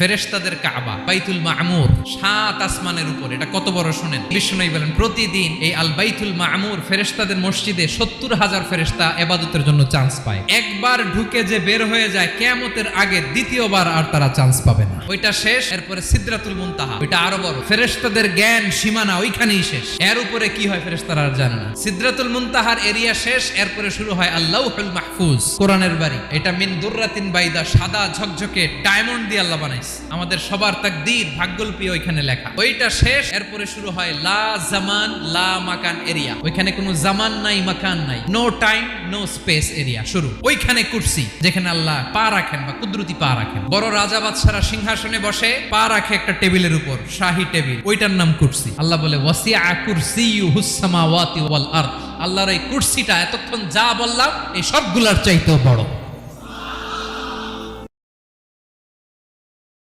ফেরেশতাদের কাবা বাইতুল মামুর ৭ আসমানের উপর, এটা কত বড় শুনেন। বিষ্ণুই বলেন প্রতিদিন এই আল বাইতুল মামুর ফেরেশতাদের মসজিদে ৭০,০০০ ফেরেশতা ইবাদতের জন্য চান্স পায়। একবার ঢুকে যে বের হয়ে যায় কিয়ামতের আগে দ্বিতীয়বার আর তারা চান্স পাবে না। ওইটা শেষ, এরপরে সিদরাতুল মুনতাহা, ওইটা আরো বড়। ফেরেশতাদের জ্ঞান সীমানা ওইখানেই শেষ, এর উপরে কি হয় ফেরেশতারা আর জানে না। সিদরাতুল মুনতাহার এরিয়া শেষ, এরপরে শুরু হয় আল্লাহুল মাহফুজ, কোরআনের বাড়ি। এটা মিন দুররাতিন বাইদা, সাদা ঝকঝকে ডায়মন্ড দিয়ে আল্লাহ বানাইছে। আমাদের সবার তাকদীর ভাগ্যলিপি ওইখানে লেখা। ওইটা শেষ, এরপরে শুরু হয় লা জামান লা মাকান এরিয়া। ওইখানে কোনো জামান নাই, মাকান নাই, no time no space area শুরু। ওইখানে কুরসি, যেখানে আল্লাহ পা রাখেন বা কুদরতি পা রাখেন। বড় রাজা বাদশারা সিংহাসনে বসে পা রাখে একটা টেবিলের উপর, শাহী টেবিল, ওইটার নাম কুরসি। আল্লাহ বলে ওয়াসিআ কুরসিয়ুহুস সামাওয়াতি ওয়াল আরদ। আল্লাহর এই কুরসিটা এতক্ষণ যা বললাম এই সবগুলার চাইতেও বড়।